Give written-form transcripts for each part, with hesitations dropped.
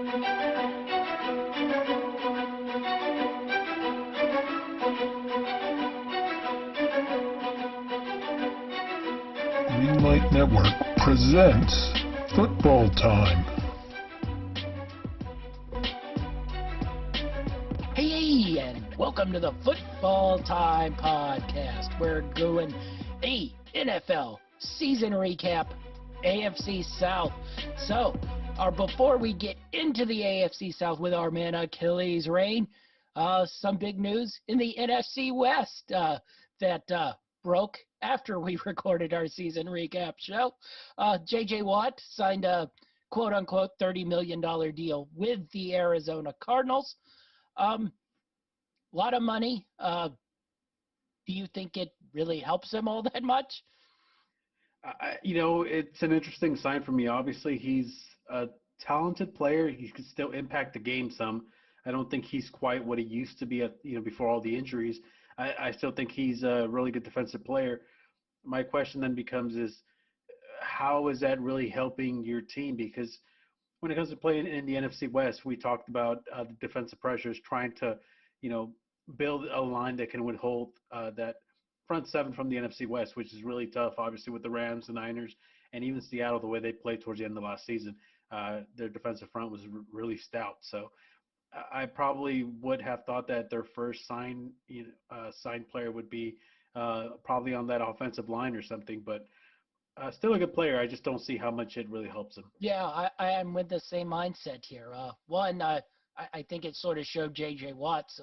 Greenlight Network presents Football Time. Hey, and welcome to the Football Time podcast. We're doing the NFL season recap, AFC South. So, before we get into the AFC South with our man Achilles Rain, some big news in the NFC West that broke after we recorded our season recap show. J.J. Watt signed a quote-unquote $30 million deal with the Arizona Cardinals. A lot of money. Do you think it really helps him all that much? It's an interesting sign for me. Obviously, he's a talented player. He can still impact the game some. I don't think he's quite what he used to be before all the injuries. I still think he's a really good defensive player. My question then becomes is how is that really helping your team? Because when it comes to playing in the NFC West, we talked about the defensive pressures, trying to, build a line that can withhold that front seven from the NFC West, which is really tough, obviously, with the Rams, the Niners, and even Seattle, the way they played towards the end of last season. Their defensive front was really stout. So I probably would have thought that their first signed player would be probably on that offensive line or something, but still a good player. I just don't see how much it really helps him. Yeah, I am with the same mindset here. I think it sort of showed J.J. Watt's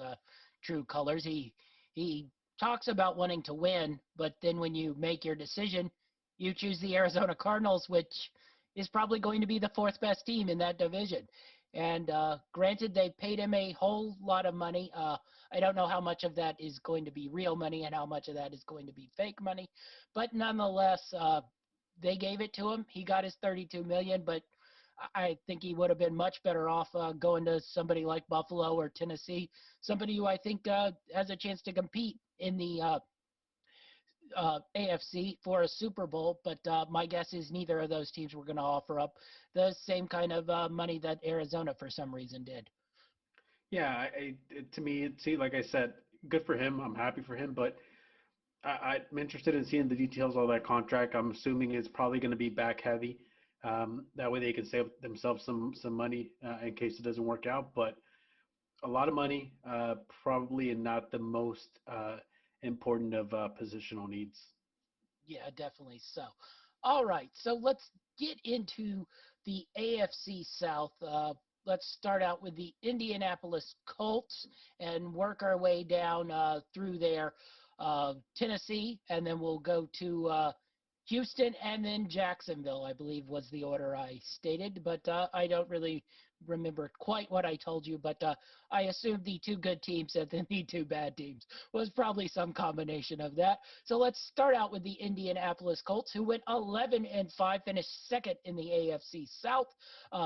true colors. He talks about wanting to win, but then when you make your decision, you choose the Arizona Cardinals, which is probably going to be the fourth best team in that division. And granted, they paid him a whole lot of money. I don't know how much of that is going to be real money and how much of that is going to be fake money. But nonetheless, they gave it to him. He got his $32 million, but I think he would have been much better off going to somebody like Buffalo or Tennessee, somebody who I think has a chance to compete in the AFC for a Super Bowl, but my guess is neither of those teams were going to offer up the same kind of money that Arizona for some reason did. Yeah, to me, like I said, good for him. I'm happy for him, but I'm interested in seeing the details of that contract. I'm assuming it's probably going to be back heavy. That way they can save themselves some money in case it doesn't work out. But a lot of money, probably not the most important of positional needs. Yeah, definitely so. All right, so let's get into the AFC South. Let's start out with the Indianapolis Colts and work our way down through there. Tennessee, and then we'll go to Houston, and then Jacksonville, I believe was the order I stated, but I don't really remember quite what I told you, but I assumed the two good teams and then the two bad teams was probably some combination of that. So let's start out with the Indianapolis Colts, who went 11-5, finished second in the AFC South.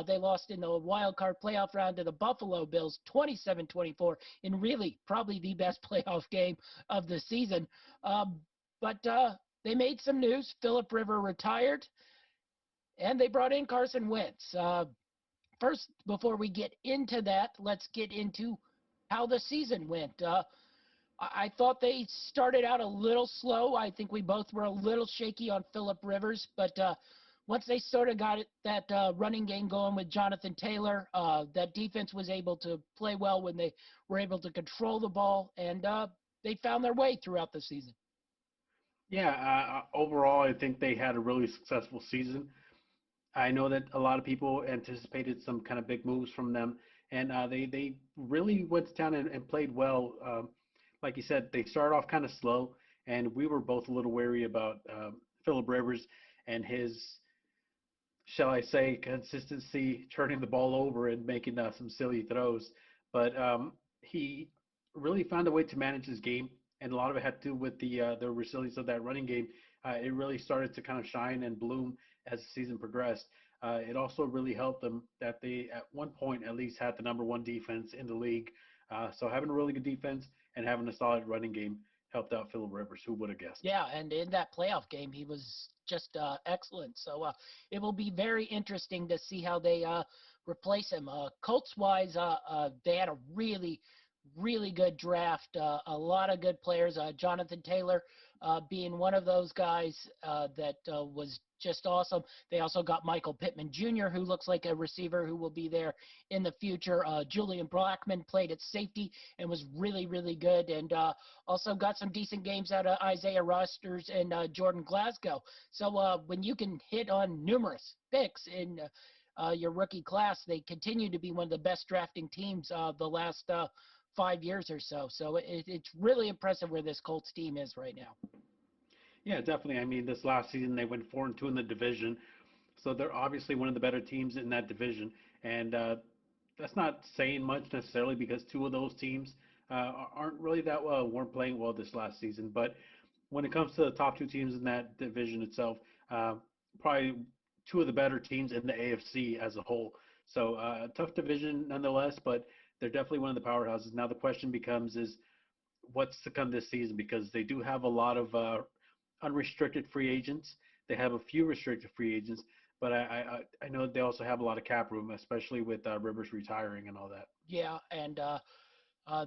They lost in the wild card playoff round to the Buffalo Bills 27-24 in really probably the best playoff game of the season. But they made some news. Philip Rivers retired, and they brought in Carson Wentz. First, before we get into that, let's get into how the season went. I thought they started out a little slow. I think we both were a little shaky on Philip Rivers, but once they sort of got that running game going with Jonathan Taylor, that defense was able to play well when they were able to control the ball, and they found their way throughout the season. Yeah, overall, I think they had a really successful season. I know that a lot of people anticipated some kind of big moves from them, and they really went to town and played well. Like you said, they started off kind of slow, and we were both a little wary about Philip Rivers and his, shall I say, consistency, turning the ball over and making some silly throws. But he really found a way to manage his game, and a lot of it had to do with the resilience of that running game. It really started to kind of shine and bloom as the season progressed. It also really helped them that they, at one point, at least had the number one defense in the league. So having a really good defense and having a solid running game helped out Philip Rivers. Who would have guessed? Yeah, and in that playoff game, he was just excellent. So it will be very interesting to see how they replace him. Colts-wise, they had a really, really good draft. A lot of good players. Jonathan Taylor being one of those guys that was just awesome. They also got Michael Pittman Jr., who looks like a receiver who will be there in the future. Julian Blackman played at safety and was really, really good. And also got some decent games out of Isaiah Rosters and Jordan Glasgow. So when you can hit on numerous picks in your rookie class, they continue to be one of the best drafting teams the last 5 years or so. So it's really impressive where this Colts team is right now. Yeah, definitely. I mean, this last season they went 4-2 in the division, so they're obviously one of the better teams in that division. And that's not saying much necessarily because two of those teams aren't really that well, weren't playing well this last season. But when it comes to the top two teams in that division itself, probably two of the better teams in the AFC as a whole. So tough division nonetheless, but they're definitely one of the powerhouses. Now the question becomes is what's to come this season because they do have a lot of unrestricted free agents. They have a few restricted free agents, but I know they also have a lot of cap room, especially with Rivers retiring and all that. Yeah, and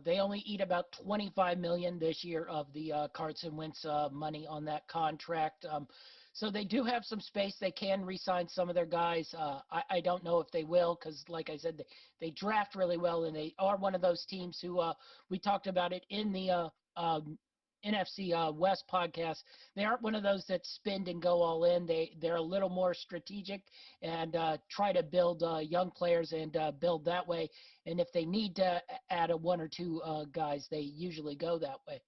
they only eat about $25 million this year of the Carson Wentz money on that contract. So they do have some space. They can re-sign some of their guys. I don't know if they will because, like I said, they draft really well, and they are one of those teams who we talked about it in the NFC West podcast. They aren't one of those that spend and go all in. They're a little more strategic and try to build young players and build that way. And if they need to add one or two guys, they usually go that way.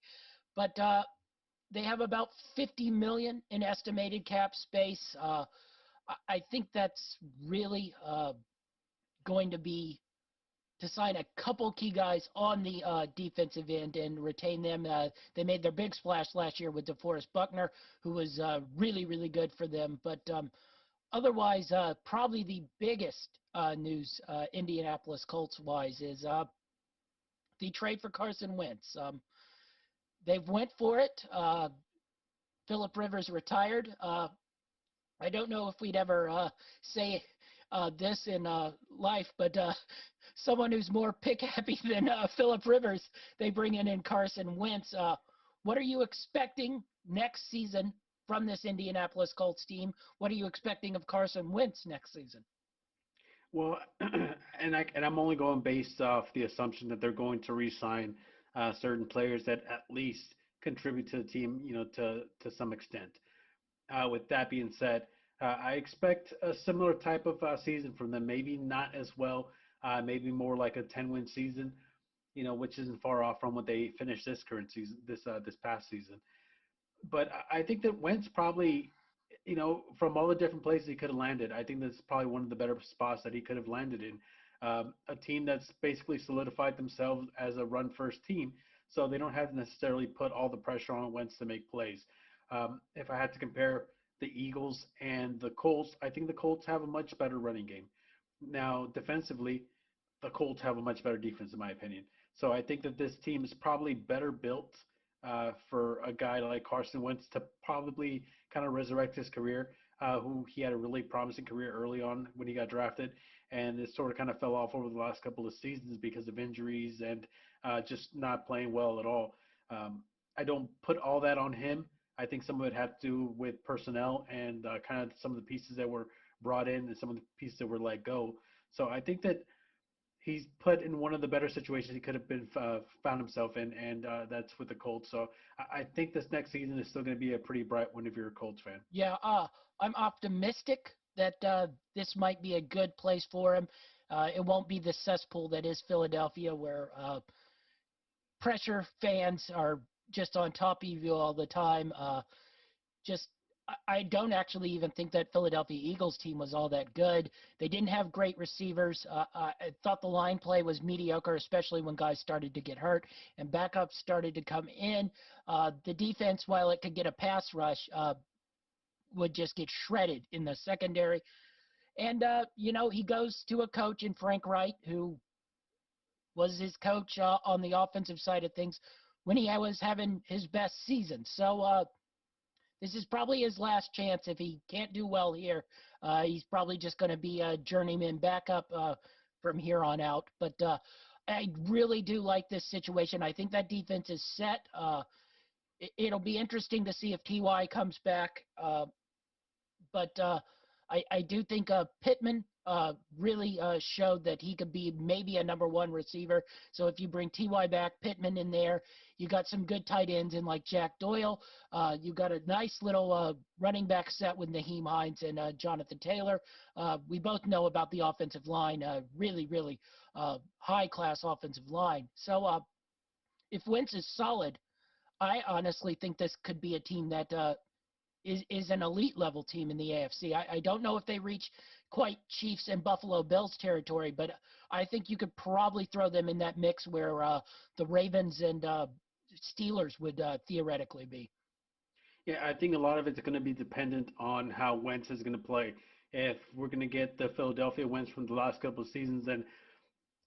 But they have about $50 million in estimated cap space. I think that's really going to be to sign a couple key guys on the defensive end and retain them. They made their big splash last year with DeForest Buckner, who was really, really good for them. But otherwise, probably the biggest news Indianapolis Colts-wise is the trade for Carson Wentz. They've went for it. Phillip Rivers retired. I don't know if we'd ever say this in life, but someone who's more pick happy than Phillip Rivers, they bring in Carson Wentz. What are you expecting next season from this Indianapolis Colts team? What are you expecting of Carson Wentz next season? Well, and I'm only going based off the assumption that they're going to re-sign certain players that at least contribute to the team, to some extent. With that being said, I expect a similar type of season from them. Maybe not as well, maybe more like a 10-win season, which isn't far off from what they finished this current season, this past season. But I think that Wentz probably, from all the different places he could have landed, I think that's probably one of the better spots that he could have landed in. A team that's basically solidified themselves as a run-first team, so they don't have to necessarily put all the pressure on Wentz to make plays. If I had to compare the Eagles and the Colts, I think the Colts have a much better running game. Now, defensively, the Colts have a much better defense, in my opinion. So I think that this team is probably better built for a guy like Carson Wentz to probably kind of resurrect his career, who he had a really promising career early on when he got drafted, and it sort of kind of fell off over the last couple of seasons because of injuries and just not playing well at all. I don't put all that on him. I think some of it had to do with personnel and kind of some of the pieces that were brought in and some of the pieces that were let go. So I think that he's put in one of the better situations he could have been found himself in, and that's with the Colts. So I think this next season is still going to be a pretty bright one if you're a Colts fan. Yeah, I'm optimistic that this might be a good place for him. It won't be the cesspool that is Philadelphia, where pressure fans are just on top of you all the time. I don't actually even think that Philadelphia Eagles team was all that good. They didn't have great receivers. I thought the line play was mediocre, especially when guys started to get hurt and backups started to come in. The defense, while it could get a pass rush, would just get shredded in the secondary. And, he goes to a coach in Frank Wright, who was his coach on the offensive side of things when he was having his best season. So this is probably his last chance. If he can't do well here, he's probably just going to be a journeyman backup from here on out. But I really do like this situation. I think that defense is set. It'll be interesting to see if Ty comes back. But I do think Pittman really showed that he could be maybe a number one receiver. So if you bring Ty back, Pittman in there, you got some good tight ends in like Jack Doyle. You got a nice little running back set with Naheem Hines and Jonathan Taylor. We both know about the offensive line, really, really high class offensive line. So if Wentz is solid, I honestly think this could be a team that is an elite level team in the AFC. I don't know if they reach quite Chiefs and Buffalo Bills territory, but I think you could probably throw them in that mix where the Ravens and Steelers would theoretically be. Yeah, I think a lot of it's going to be dependent on how Wentz is going to play. If we're going to get the Philadelphia Wentz from the last couple of seasons, then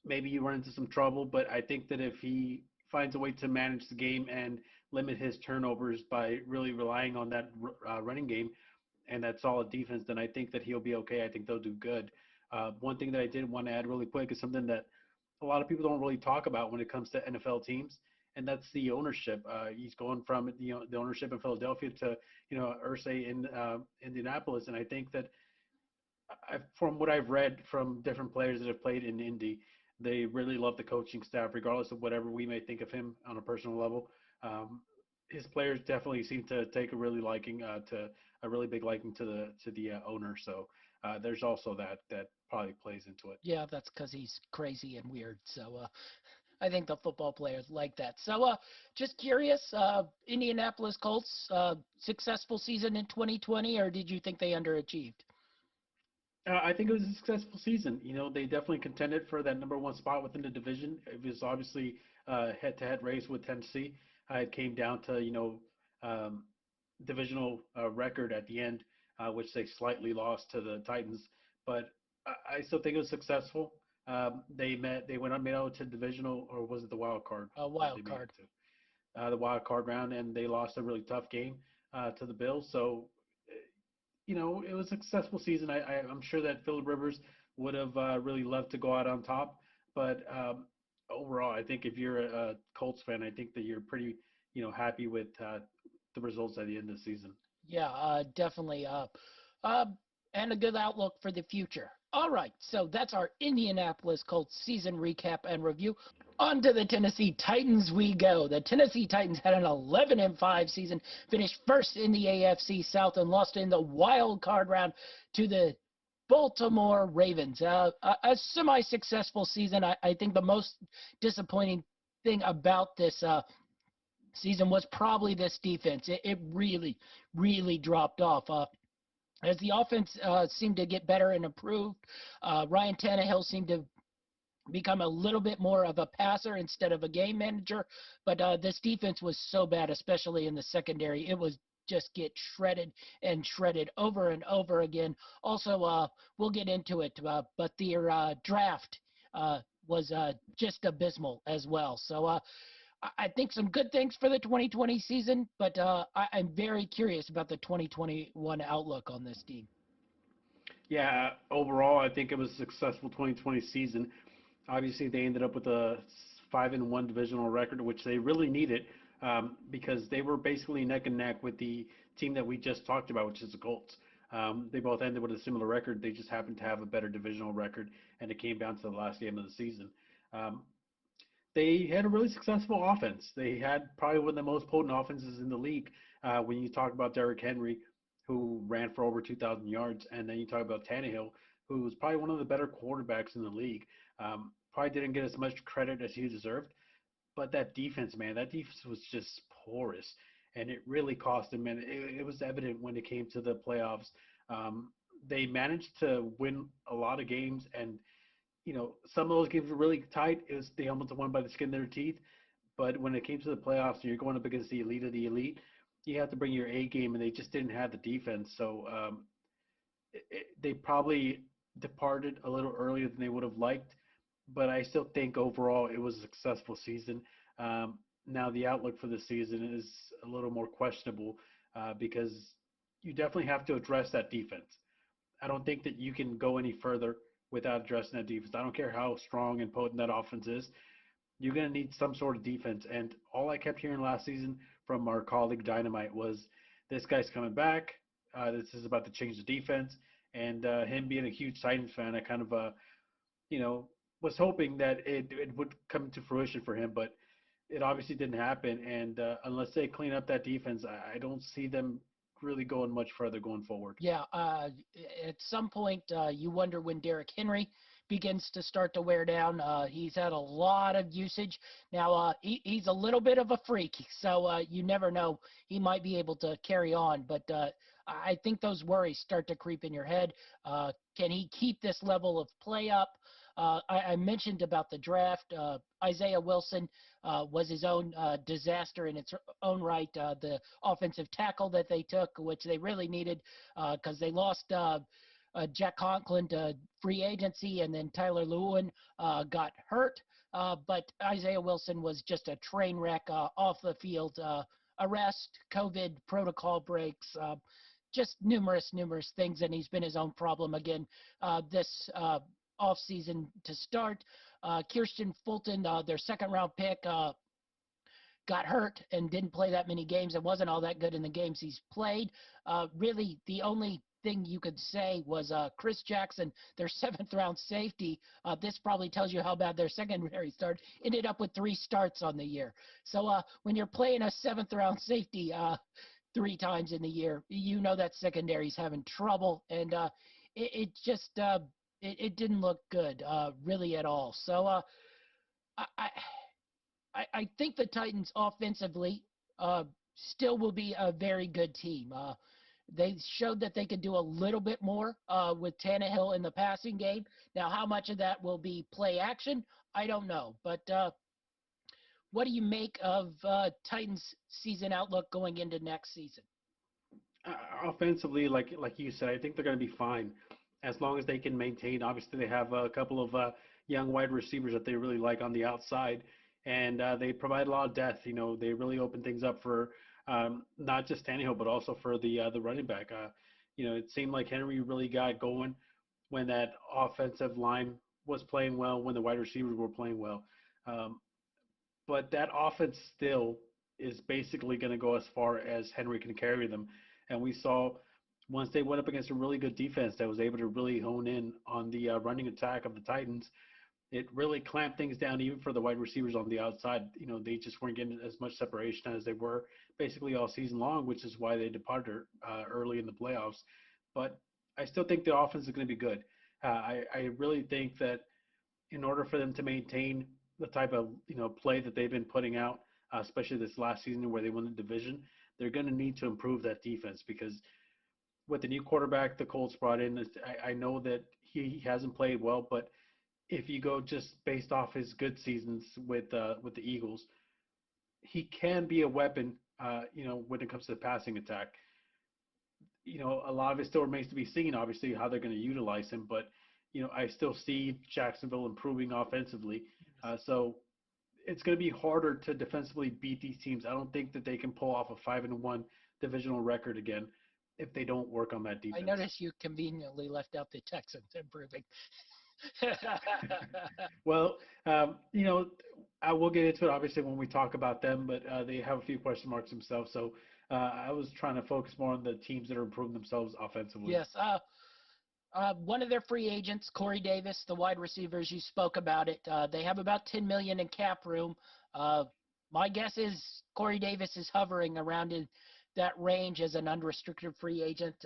maybe you run into some trouble. But I think that if he finds a way to manage the game and limit his turnovers by really relying on that running game and that solid defense, then I think that he'll be okay. I think they'll do good. One thing that I did want to add really quick is something that a lot of people don't really talk about when it comes to NFL teams, and that's the ownership. He's going from the ownership in Philadelphia to Irsay in Indianapolis, and I think that from what I've read from different players that have played in Indy, they really love the coaching staff, regardless of whatever we may think of him on a personal level. His players definitely seem to take a really big liking to the owner. So there's also that probably plays into it. Yeah, that's because he's crazy and weird. So I think the football players like that. So just curious, Indianapolis Colts, successful season in 2020, or did you think they underachieved? I think it was a successful season. They definitely contended for that number one spot within the division. It was obviously head-to-head race with Tennessee. It came down to divisional record at the end, which they slightly lost to the Titans. But I still think it was successful. They went on made out to divisional, or was it the wild card? Wild card. The wild card round, and they lost a really tough game to the Bills. So it was a successful season. I'm sure that Philip Rivers would have really loved to go out on top, but overall, I think if you're a Colts fan, I think that you're pretty, happy with the results at the end of the season. Yeah, definitely. And a good outlook for the future. All right, so that's our Indianapolis Colts season recap and review. On to the Tennessee Titans we go. The Tennessee Titans had an 11-5 season, finished first in the AFC South, and lost in the wild card round to the Baltimore Ravens. A semi-successful season. I think the most disappointing thing about this season was probably this defense. It really, really dropped off. As the offense seemed to get better and improved, Ryan Tannehill seemed to become a little bit more of a passer instead of a game manager. But this defense was so bad, especially in the secondary. It was just get shredded and shredded over and over again. Also, we'll get into it, but their draft was just abysmal as well. So I think some good things for the 2020 season, but I'm very curious about the 2021 outlook on this team. Yeah, overall, I think it was a successful 2020 season. Obviously, they ended up with a 5-1 divisional record, which they really needed because they were basically neck and neck with the team that we just talked about, which is the Colts. They both ended with a similar record. They just happened to have a better divisional record, and it came down to the last game of the season. They had a really successful offense. They had probably one of the most potent offenses in the league. When you talk about Derrick Henry, who ran for over 2,000 yards, and then you talk about Tannehill, who was probably one of the better quarterbacks in the league. Probably didn't get as much credit as he deserved. But that defense, man, that defense was just porous, and it really cost them. And it was evident when it came to the playoffs. They managed to win a lot of games, and some of those games were really tight. They almost won by the skin of their teeth. But when it came to the playoffs and you're going up against the elite of the elite, you have to bring your A game, and they just didn't have the defense. So they probably departed a little earlier than they would have liked. But I still think overall it was a successful season. Now the outlook for the season is a little more questionable. because you definitely have to address that defense. I don't think that you can go any further without addressing that defense. I don't care how strong and potent that offense is. You're going to need some sort of defense. And all I kept hearing last season from our colleague Dynamite was this guy's coming back. This is about to change the defense. And him being a huge Titans fan, I kind of, you know, was hoping that it would come to fruition for him. But it obviously didn't happen. And unless they clean up that defense, I don't see them really going much further going forward. Yeah, at some point, you wonder when Derrick Henry begins to start to wear down. He's had a lot of usage. Now, he's a little bit of a freak, so you never know. He might be able to carry on, but I think those worries start to creep in your head. Can he keep this level of play up? I mentioned about the draft. Isaiah Wilson was his own disaster in its own right. The offensive tackle that they took, which they really needed because they lost Jack Conklin to free agency, and then Tyler Lewin got hurt. But Isaiah Wilson was just a train wreck off the field. Arrest, COVID protocol breaks, just numerous things, and he's been his own problem again this offseason to start. Kirsten Fulton, their second-round pick, got hurt and didn't play that many games and wasn't all that good in the games he's played. Really, the only thing you could say was Chris Jackson, their seventh-round safety. This probably tells you how bad their secondary start ended up with 3 starts on the year. So when you're playing a seventh-round safety 3 times in the year, you know that secondary's having trouble, and it just it didn't look good really at all. So I think the Titans offensively still will be a very good team. They showed that they could do a little bit more with Tannehill in the passing game. Now, how much of that will be play action, I don't know. But what do you make of Titans' season outlook going into next season? Offensively, like you said, I think they're going to be fine as long as they can maintain. Obviously, they have a couple of young wide receivers that they really like on the outside, and they provide a lot of depth. They really open things up for not just Tannehill, but also for the running back. It seemed like Henry really got going when that offensive line was playing well, when the wide receivers were playing well. But that offense still is basically going to go as far as Henry can carry them. And we saw once they went up against a really good defense that was able to really hone in on the running attack of the Titans, it really clamped things down even for the wide receivers on the outside. They just weren't getting as much separation as they were basically all season long, which is why they departed early in the playoffs. But I still think the offense is going to be good. I really think that in order for them to maintain the type of play that they've been putting out, especially this last season where they won the division, they're going to need to improve that defense because with the new quarterback the Colts brought in, I know that he hasn't played well, but if you go just based off his good seasons with the Eagles, he can be a weapon. When it comes to the passing attack, a lot of it still remains to be seen. Obviously, how they're going to utilize him, but I still see Jacksonville improving offensively. So it's going to be harder to defensively beat these teams. I don't think that they can pull off a 5-1 divisional record again if they don't work on that defense. I noticed you conveniently left out the Texans improving. Well, I will get into it obviously when we talk about them, but they have a few question marks themselves. So I was trying to focus more on the teams that are improving themselves offensively. Yes. One of their free agents, Corey Davis, the wide receivers, you spoke about it. They have about $10 million in cap room. My guess is Corey Davis is hovering around in that range as an unrestricted free agent.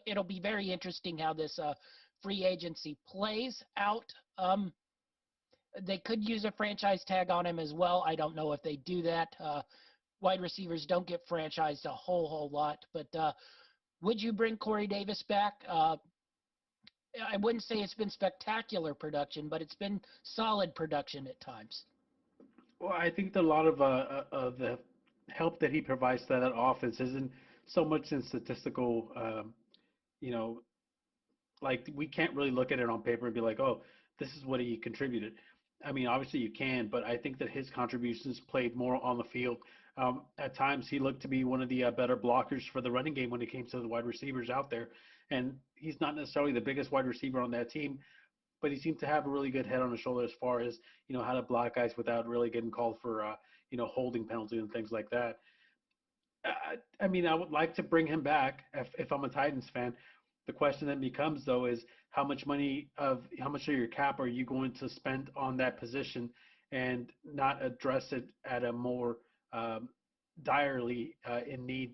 It'll be very interesting how this free agency plays out. They could use a franchise tag on him as well. I don't know if they do that. Wide receivers don't get franchised a whole lot, but would you bring Corey Davis back? I wouldn't say it's been spectacular production, but it's been solid production at times. Well, I think that a lot of the help that he provides to that offense isn't so much in statistical, like we can't really look at it on paper and be like, oh, this is what he contributed. I mean, obviously you can, but I think that his contributions played more on the field. At times, he looked to be one of the better blockers for the running game when it came to the wide receivers out there. And he's not necessarily the biggest wide receiver on that team, but he seemed to have a really good head on his shoulder as far as how to block guys without really getting called for holding penalties and things like that. I mean, I would like to bring him back if I'm a Titans fan. The question then becomes, though, is how much of your cap are you going to spend on that position and not address it at a more um, direly in need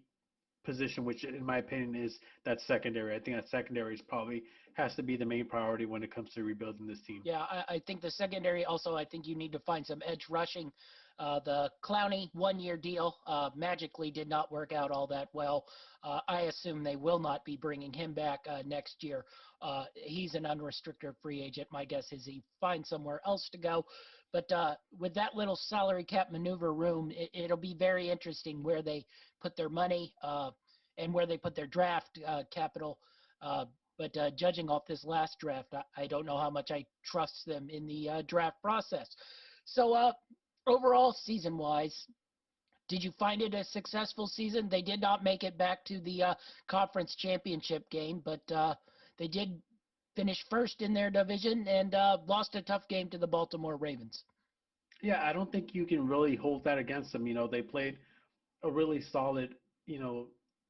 position, which in my opinion is that secondary. I think that secondary is probably has to be the main priority when it comes to rebuilding this team. Yeah, I think the secondary also, I think you need to find some edge rushing. The Clowney 1-year deal magically did not work out all that well. I assume they will not be bringing him back next year. He's an unrestricted free agent. My guess is he finds somewhere else to go. But with that little salary cap maneuver room, it'll be very interesting where they put their money and where they put their draft capital. But judging off this last draft, I don't know how much I trust them in the draft process. So overall, season-wise, did you find it a successful season? They did not make it back to the conference championship game, but they did finish first in their division and lost a tough game to the Baltimore Ravens. Yeah, I don't think you can really hold that against them. They played a really solid,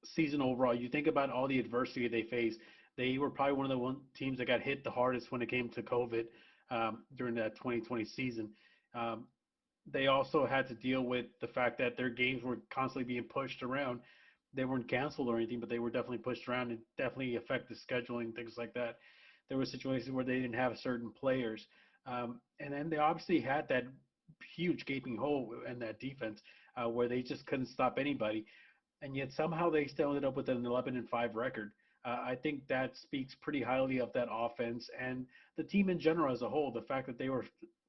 season overall. You think about all the adversity they faced. They were probably one of the teams that got hit the hardest when it came to COVID during that 2020 season. Um, they also had to deal with the fact that their games were constantly being pushed around. They weren't canceled or anything, but they were definitely pushed around and definitely affected scheduling, things like that. There were situations where they didn't have certain players. And then they obviously had that huge gaping hole in that defense where they just couldn't stop anybody. And yet somehow they still ended up with an 11-5 record. I think that speaks pretty highly of that offense and the team in general as a whole. The fact that they were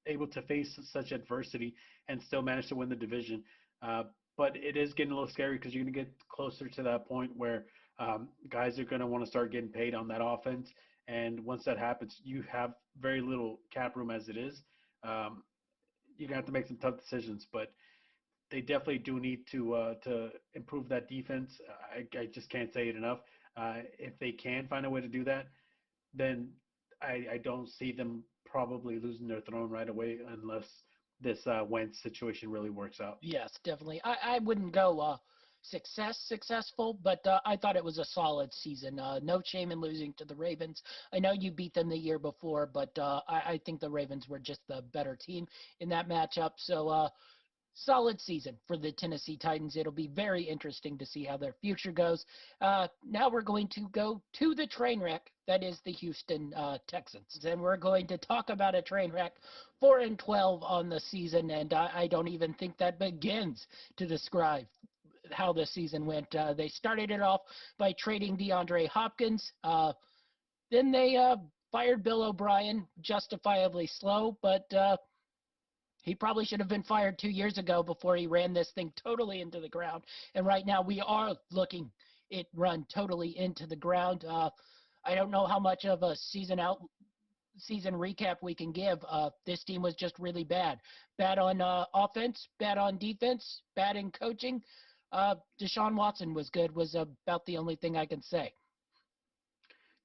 able to face such adversity and still manage to win the division. Uh, but it is getting a little scary because you're going to get closer to that point where guys are going to want to start getting paid on that offense. And once that happens, you have very little cap room as it is. Um, you're going to have to make some tough decisions, but they definitely do need to improve that defense. I just can't say it enough. If they can find a way to do that, then I don't see them probably losing their throne right away unless this Wentz situation really works out. Yes, definitely. I wouldn't go successful, but I thought it was a solid season. No shame in losing to the Ravens. I know you beat them the year before, but I think the Ravens were just the better team in that matchup. So solid season for the Tennessee Titans. It'll be very interesting to see how their future goes. Now we're going to go to the train wreck that is the Houston Texans, and we're going to talk about a train wreck. 4-12 on the season, and I don't even think that begins to describe how the season went. They started it off by trading DeAndre Hopkins. Then they fired Bill O'Brien, justifiably slow, but he probably should have been fired 2 years ago before he ran this thing totally into the ground. And right now we are looking it run totally into the ground. I don't know how much of a season recap we can give. This team was just really bad. Bad on offense, bad on defense, bad in coaching. Deshaun Watson was good, was about the only thing I can say.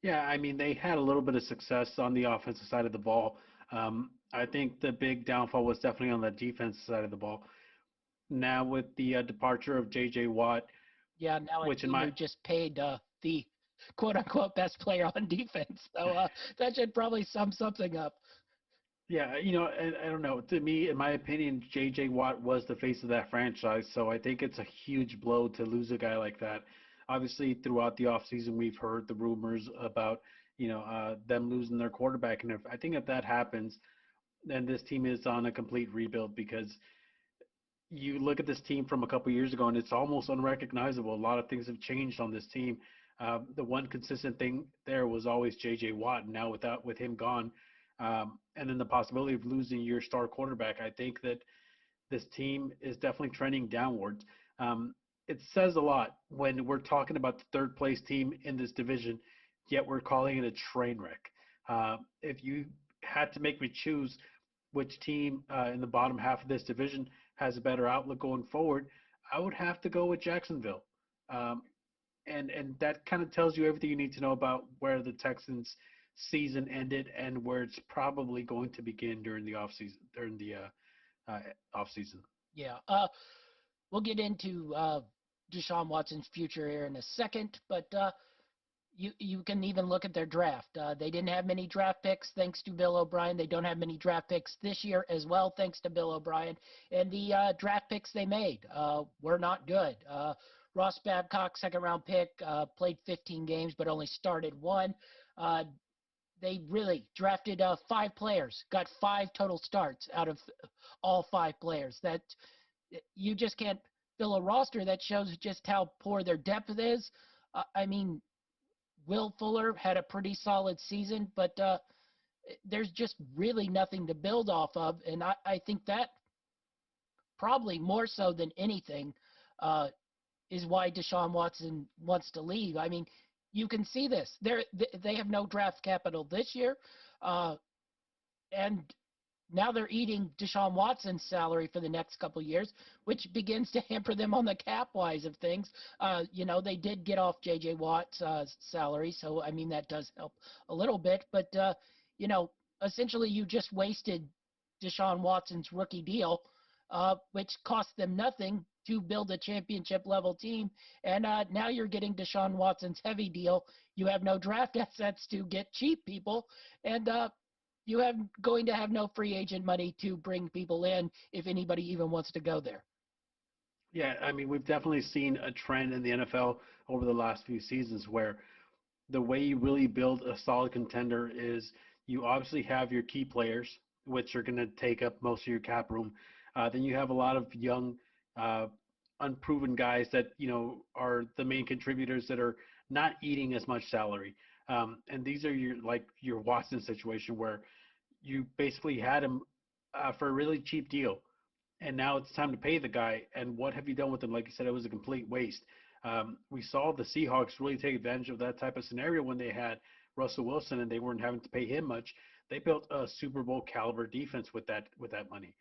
Yeah, I mean, they had a little bit of success on the offensive side of the ball. I think the big downfall was definitely on the defensive side of the ball. Now with the departure of J.J. Watt, Yeah, now which in you my just paid the quote-unquote best player on defense. So that should probably sum something up. yeah, I don't know. To me, in my opinion, J.J. Watt was the face of that franchise, so I think it's a huge blow to lose a guy like that. Obviously, throughout the offseason, we've heard the rumors about them losing their quarterback, and I think if that happens, then this team is on a complete rebuild because you look at this team from a couple years ago and it's almost unrecognizable. A lot of things have changed on this team. The one consistent thing there was always J.J. Watt. Now with him gone, and then the possibility of losing your star quarterback, I think that this team is definitely trending downwards. It says a lot when we're talking about the third place team in this division, yet we're calling it a train wreck. If you had to make me choose which team in the bottom half of this division has a better outlook going forward, I would have to go with Jacksonville. Um, and that kind of tells you everything you need to know about where the Texans' season ended and where it's probably going to begin during the uh, off season. Yeah. We'll get into Deshaun Watson's future here in a second, but you can even look at their draft. They didn't have many draft picks thanks to Bill O'Brien. They don't have many draft picks this year as well thanks to Bill O'Brien. And the draft picks they made were not good. Ross Babcock, second-round pick, played 15 games but only started one. They really drafted 5 players, got 5 total starts out of all 5 players. That you just can't fill a roster that shows just how poor their depth is. I mean, Will Fuller had a pretty solid season, but there's just really nothing to build off of, and I think that probably more so than anything is why Deshaun Watson wants to leave. I mean, you can see this. They have no draft capital this year, and now they're eating Deshaun Watson's salary for the next couple of years, which begins to hamper them on the cap wise of things. They did get off J.J. Watt's salary, so I mean that does help a little bit. But essentially you just wasted Deshaun Watson's rookie deal, which cost them nothing to build a championship level team. And now you're getting Deshaun Watson's heavy deal. You have no draft assets to get cheap people, and you have going to have no free agent money to bring people in if anybody even wants to go there. Yeah, I mean, we've definitely seen a trend in the NFL over the last few seasons where the way you really build a solid contender is you obviously have your key players, which are going to take up most of your cap room. Then you have a lot of young, uh, unproven guys that are the main contributors that are not eating as much salary. And these are your Watson situation where you basically had him for a really cheap deal, and now it's time to pay the guy. And what have you done with him? Like you said, it was a complete waste. We saw the Seahawks really take advantage of that type of scenario when they had Russell Wilson and they weren't having to pay him much. They built a Super Bowl caliber defense with that money.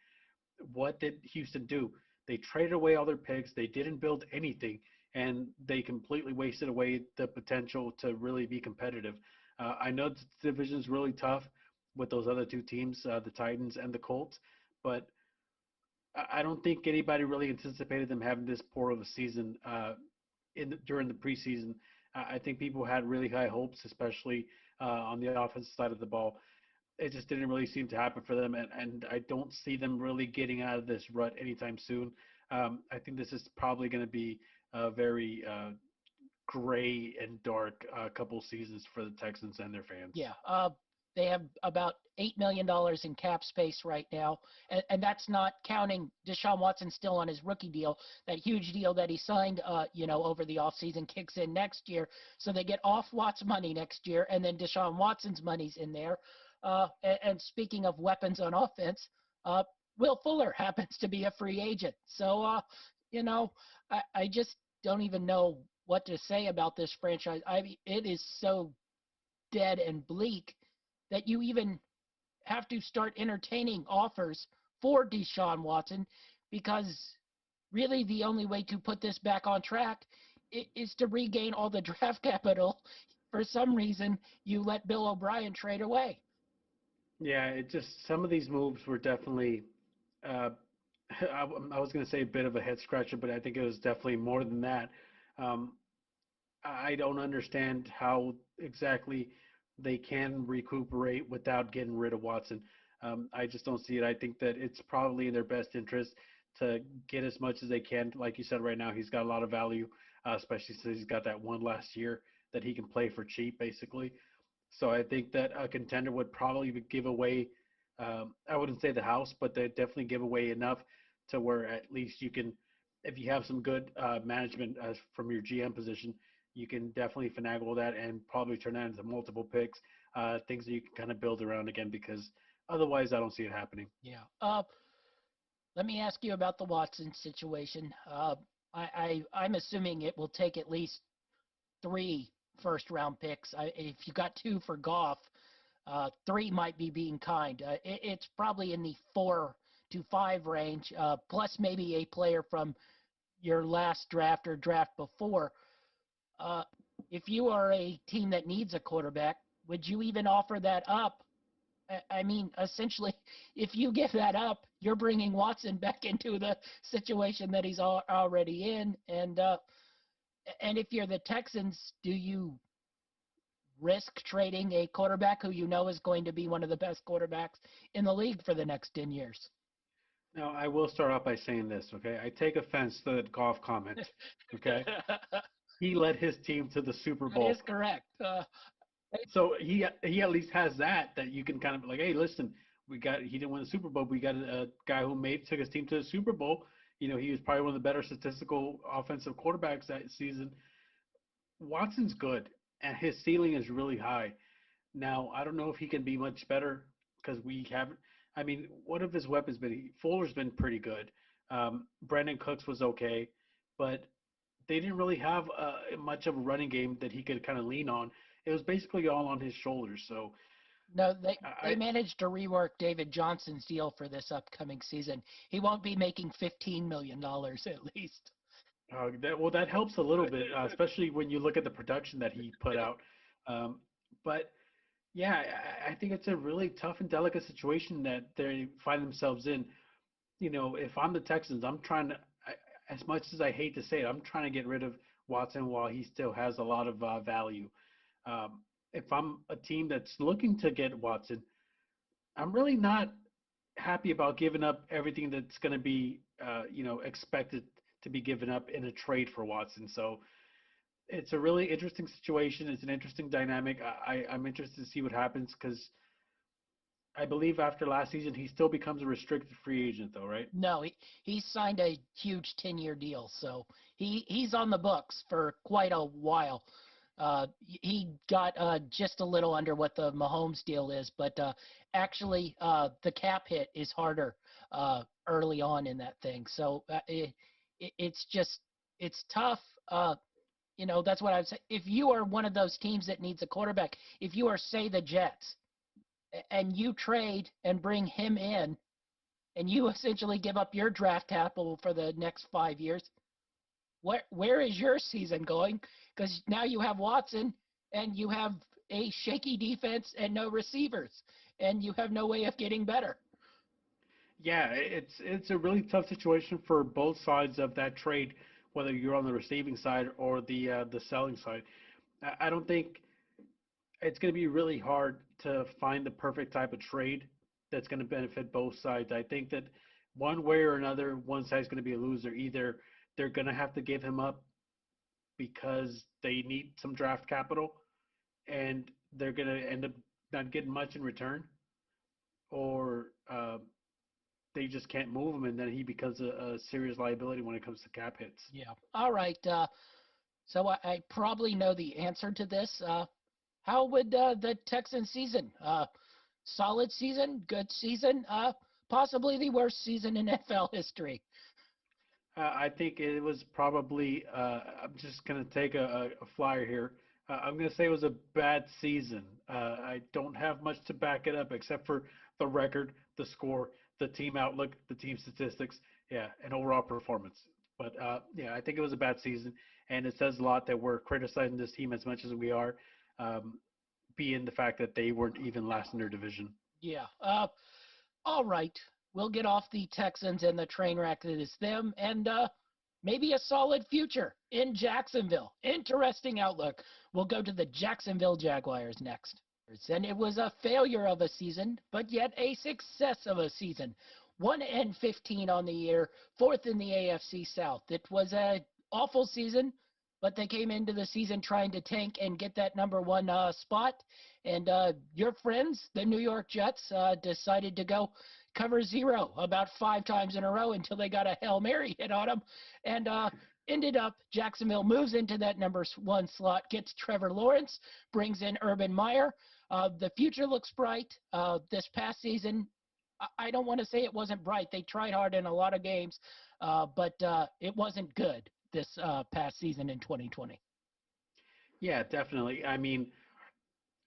What did Houston do? They traded away all their picks. They didn't build anything, and they completely wasted away the potential to really be competitive. I know the division is really tough with those other 2 teams, the Titans and the Colts, but I don't think anybody really anticipated them having this poor of a season during the preseason. I think people had really high hopes, especially on the offensive side of the ball. It just didn't really seem to happen for them, and I don't see them really getting out of this rut anytime soon. I think this is probably going to be a very gray and dark couple seasons for the Texans and their fans. Yeah, they have about $8 million in cap space right now, and that's not counting Deshaun Watson still on his rookie deal. That huge deal that he signed, over the offseason kicks in next year, so they get off Watt's money next year, and then Deshaun Watson's money's in there. And speaking of weapons on offense, Will Fuller happens to be a free agent. So, I just don't even know what to say about this franchise. I mean, it is so dead and bleak that you even have to start entertaining offers for Deshaun Watson, because really the only way to put this back on track is to regain all the draft capital. For some reason, you let Bill O'Brien trade away. Yeah, it just some of these moves were definitely. Uh, I was going to say a bit of a head scratcher, but I think it was definitely more than that. Um, I don't understand how exactly they can recuperate without getting rid of Watson. I just don't see it. I think that it's probably in their best interest to get as much as they can. Like you said, right now he's got a lot of value, especially since he's got that one last year that he can play for cheap, basically. So I think that a contender would probably give away. I wouldn't say the house, but they definitely give away enough to where at least you can, if you have some good management from your GM position, you can definitely finagle that and probably turn that into multiple picks, things that you can kind of build around again. Because otherwise, I don't see it happening. Yeah. Let me ask you about the Watson situation. I'm assuming it will take at least 3 first-round picks. If you got 2 for Goff, 3 might be being kind. It's probably in the 4 to 5 range, plus maybe a player from your last draft or draft before. If you are a team that needs a quarterback, would you even offer that up? I mean, essentially, if you give that up, you're bringing Watson back into the situation that he's already in. And if you're the Texans, do you risk trading a quarterback who you know is going to be one of the best quarterbacks in the league for the next 10 years? Now, I will start off by saying this, okay? I take offense to that golf comment, okay? He led his team to the Super That Bowl. is correct. So he at least has that you can kind of like, hey, listen, he didn't win the Super Bowl, but we got a guy who took his team to the Super Bowl. You know, he was probably one of the better statistical offensive quarterbacks that season. Watson's good, and his ceiling is really high. Now, I don't know if he can be much better because we haven't. I mean, what have his weapons been? Fuller's been pretty good. Brandon Cooks was okay, but they didn't really have much of a running game that he could kind of lean on. It was basically all on his shoulders. So No, they managed to rework David Johnson's deal for this upcoming season. He won't be making $15 million at least. that helps a little bit, especially when you look at the production that he put out. But yeah, I think it's a really tough and delicate situation that they find themselves in. You know, if I'm the Texans, I'm trying to, as much as I hate to say it, I'm trying to get rid of Watson while he still has a lot of value. If I'm a team that's looking to get Watson, I'm really not happy about giving up everything that's going to be, expected to be given up in a trade for Watson. So it's a really interesting situation. It's an interesting dynamic. I'm interested to see what happens because I believe after last season, he still becomes a restricted free agent, though, right? No, he signed a huge 10-year deal, so he's on the books for quite a while. He got just a little under what the Mahomes deal is, but actually the cap hit is harder early on in that thing. So it's tough. That's what I would say. If you are one of those teams that needs a quarterback, if you are, say, the Jets, and you trade and bring him in, and you essentially give up your draft capital for the next 5 years, where is your season going? Because now you have Watson, and you have a shaky defense and no receivers, and you have no way of getting better. Yeah, it's a really tough situation for both sides of that trade, whether you're on the receiving side or the selling side. I don't think it's going to be really hard to find the perfect type of trade that's going to benefit both sides. I think that one way or another, one side's going to be a loser. Either they're going to have to give him up because they need some draft capital and they're going to end up not getting much in return, or they just can't move him and then he becomes a serious liability when it comes to cap hits. Yeah. All right. So I probably know the answer to this. How would the Texans season? Solid season, good season, possibly the worst season in NFL history. I think it was probably, I'm just going to take a flyer here. I'm going to say it was a bad season. I don't have much to back it up except for the record, the score, the team outlook, the team statistics, and overall performance. But I think it was a bad season, and it says a lot that we're criticizing this team as much as we are, being the fact that they weren't even last in their division. Yeah. All right. We'll get off the Texans and the train wreck that is them, and maybe a solid future in Jacksonville. Interesting outlook. We'll go to the Jacksonville Jaguars next. And it was a failure of a season, but yet a success of a season. 1-15 on the year, 4th in the AFC South. It was an awful season, but they came into the season trying to tank and get that number 1 spot. And your friends, the New York Jets, decided to go cover 0 about 5 times in a row until they got a Hail Mary hit on them. And ended up, Jacksonville moves into that number 1 slot, gets Trevor Lawrence, brings in Urban Meyer. The future looks bright. This past season, I don't want to say it wasn't bright. They tried hard in a lot of games, but it wasn't good this past season in 2020. Yeah, definitely. I mean,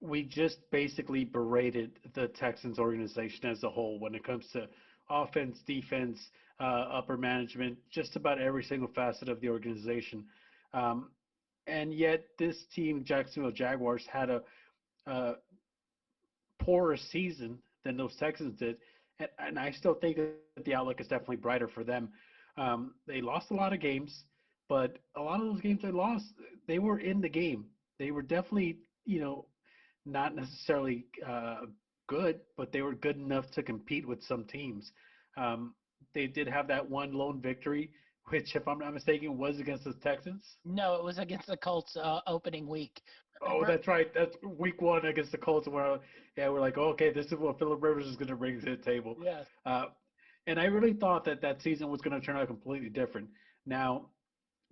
we just basically berated the Texans organization as a whole when it comes to offense, defense, upper management, just about every single facet of the organization. Um, and yet, this team, Jacksonville Jaguars, had a poorer season than those Texans did, and I still think that the outlook is definitely brighter for them. They lost a lot of games, but a lot of those games they lost, they were in the game. They were definitely, not necessarily good, but they were good enough to compete with some teams. Um, they did have that one lone victory, which, if I'm not mistaken, was against the Texans. No, it was against the Colts opening week. Oh, Remember? that's right. That's week one against the Colts. Where, yeah, we're like, okay, this is what Philip Rivers is going to bring to the table. Yes. Uh, and I really thought that that season was going to turn out completely different. Now,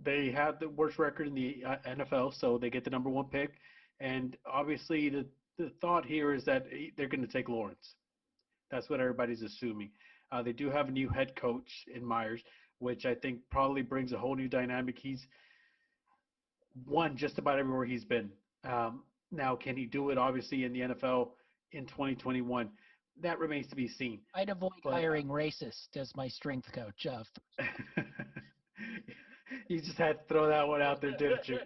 they had the worst record in the NFL, so they get the number one pick. And obviously, the thought here is that they're going to take Lawrence. That's what everybody's assuming. They do have a new head coach in Myers, which I think probably brings a whole new dynamic. He's won just about everywhere he's been. Now, can he do it, obviously, in the NFL in 2021? That remains to be seen. I'd avoid But hiring racist as my strength coach. you just had to throw that one out there, didn't you?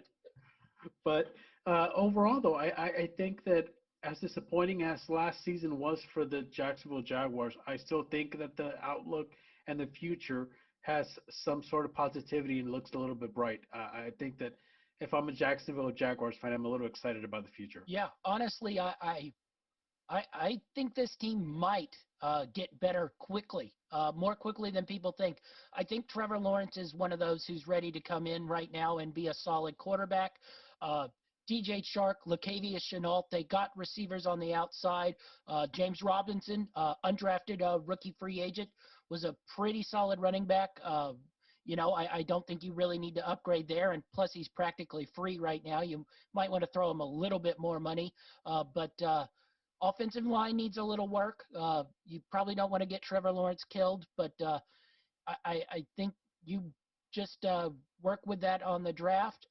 But overall, though, I think that as disappointing as last season was for the Jacksonville Jaguars, I still think that the outlook and the future has some sort of positivity and looks a little bit bright. I think that if I'm a Jacksonville Jaguars fan, I'm a little excited about the future. Yeah, honestly, I think this team might get better quickly, more quickly than people think. I think Trevor Lawrence is one of those who's ready to come in right now and be a solid quarterback. DJ Chark, Latavius Chenault, they got receivers on the outside. James Robinson, undrafted rookie free agent, was a pretty solid running back. I don't think you really need to upgrade there. And plus, he's practically free right now. You might want to throw him a little bit more money. But offensive line needs a little work. You probably don't want to get Trevor Lawrence killed, but I think you just work with that on the draft.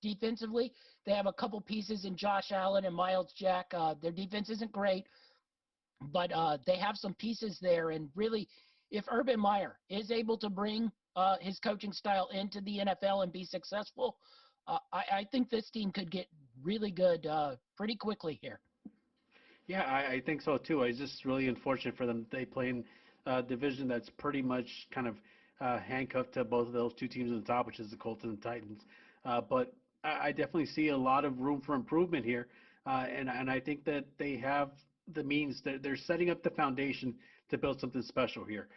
Defensively, they have a couple pieces in Josh Allen and Miles Jack. Their defense isn't great, but they have some pieces there. And really, if Urban Meyer is able to bring his coaching style into the NFL and be successful, I think this team could get really good pretty quickly here. Yeah, I think so too. It's just really unfortunate for them. They play in a division that's pretty much kind of handcuffed to both of those two teams at the top, which is the Colts and the Titans. But I definitely see a lot of room for improvement here, and I think that they have the means. They're setting up the foundation to build something special here.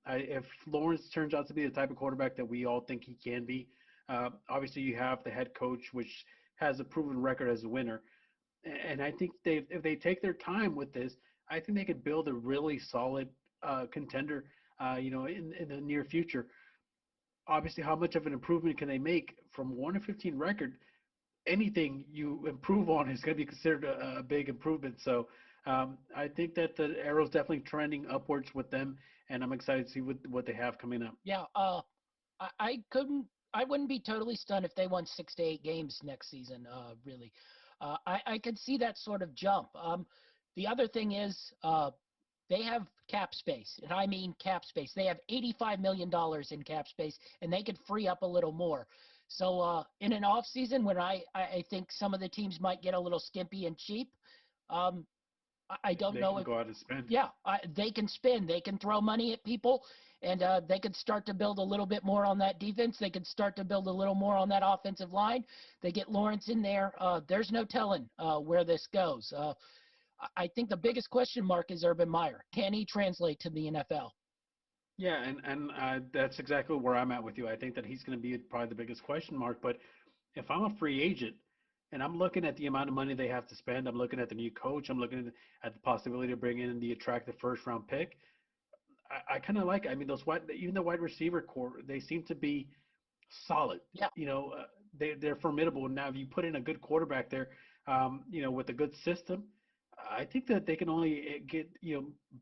If Lawrence turns out to be the type of quarterback that we all think he can be, obviously you have the head coach, which has a proven record as a winner. And I think if they take their time with this, I think they could build a really solid contender, in the near future. Obviously, how much of an improvement can they make from 1-15 record? Anything you improve on is going to be considered a big improvement. So I think that the arrow's definitely trending upwards with them, and I'm excited to see what they have coming up. Yeah, I wouldn't be totally stunned if they won 6 to 8 games next season. Really, I could see that sort of jump. The other thing is they have cap space, and I mean cap space. They have $85 million in cap space, and they could free up a little more. So in an off season when I think some of the teams might get a little skimpy and cheap, I don't They know can if go out and spend. yeah, they can spend. They can throw money at people, and they could start to build a little bit more on that defense. They could start to build a little more on that offensive line. They get Lawrence in there. There's no telling where this goes. I think the biggest question mark is Urban Meyer. Can he translate to the NFL? Yeah, and that's exactly where I'm at with you. I think that he's going to be probably the biggest question mark. But if I'm a free agent and I'm looking at the amount of money they have to spend, I'm looking at the new coach, I'm looking at the possibility of bringing in the attractive first round pick. I kind of like. I mean, even the wide receiver core, they seem to be solid. Yeah. They're formidable. Now, if you put in a good quarterback there, with a good system, I think that they can only get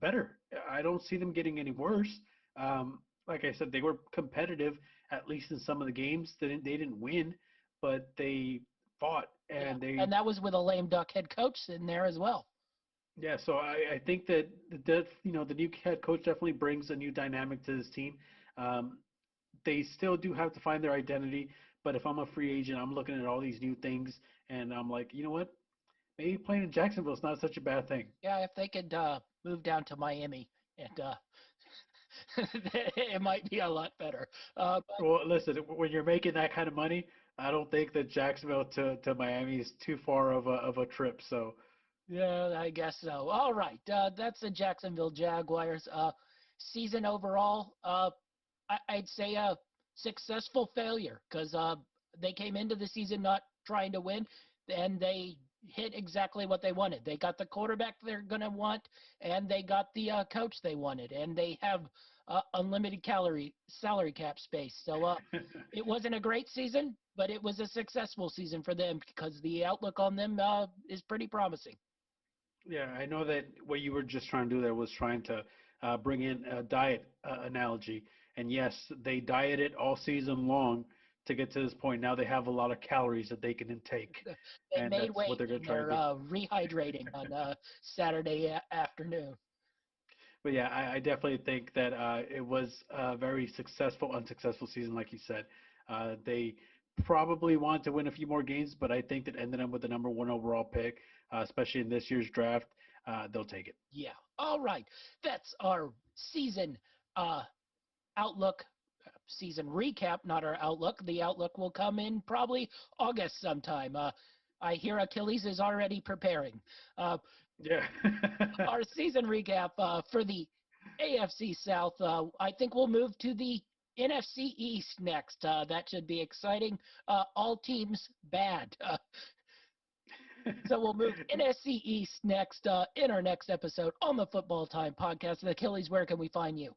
better. I don't see them getting any worse. Like I said, they were competitive at least in some of the games. They didn't win, but they fought and And that was with a lame duck head coach in there as well. yeah. So I think that the new head coach definitely brings a new dynamic to this team. Um, they still do have to find their identity, but if I'm a free agent, I'm looking at all these new things, and I'm like, you know what? Maybe playing in Jacksonville is not such a bad thing. Yeah, if they could move down to Miami, and it might be a lot better. But Well, listen, when you're making that kind of money, I don't think that Jacksonville to Miami is too far of a trip. So yeah, I guess so. All right, that's the Jacksonville Jaguars. Season overall, I'd say a successful failure because they came into the season not trying to win, and they hit exactly what they wanted. They got the quarterback they're going to want, and they got the coach they wanted, and they have unlimited salary cap space. So it wasn't a great season, but it was a successful season for them because the outlook on them is pretty promising. yeah, I know that what you were just trying to do there was trying to bring in a diet analogy. And yes, they dieted all season long to get to this point. Now they have a lot of calories that they can intake, They and made that's what weight they're going and to try to they're do. rehydrating on Saturday afternoon. But yeah, I definitely think that it was a very successful, unsuccessful season, like you said. They probably wanted to win a few more games, but I think that ended up with the number one overall pick, especially in this year's draft. They'll take it. Yeah. All right. That's our season uh, outlook, season recap, not our outlook. The outlook will come in probably August sometime. I hear Achilles is already preparing. Uh, Yeah. our season recap for the AFC South, I think we'll move to the NFC East next. That should be exciting. All teams bad. So we'll move NFC East next in our next episode on the Football Time podcast. Achilles, where can we find you?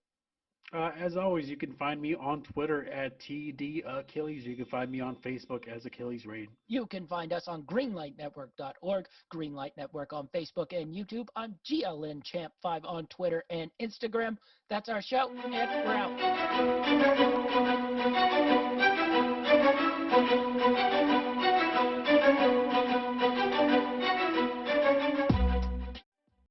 As always, you can find me on Twitter at TD Achilles. You can find me on Facebook as Achilles Rain. You can find us on greenlightnetwork.org, Greenlight Network on Facebook and YouTube. I'm GLN Champ 5 on Twitter and Instagram. That's our show, and we're out.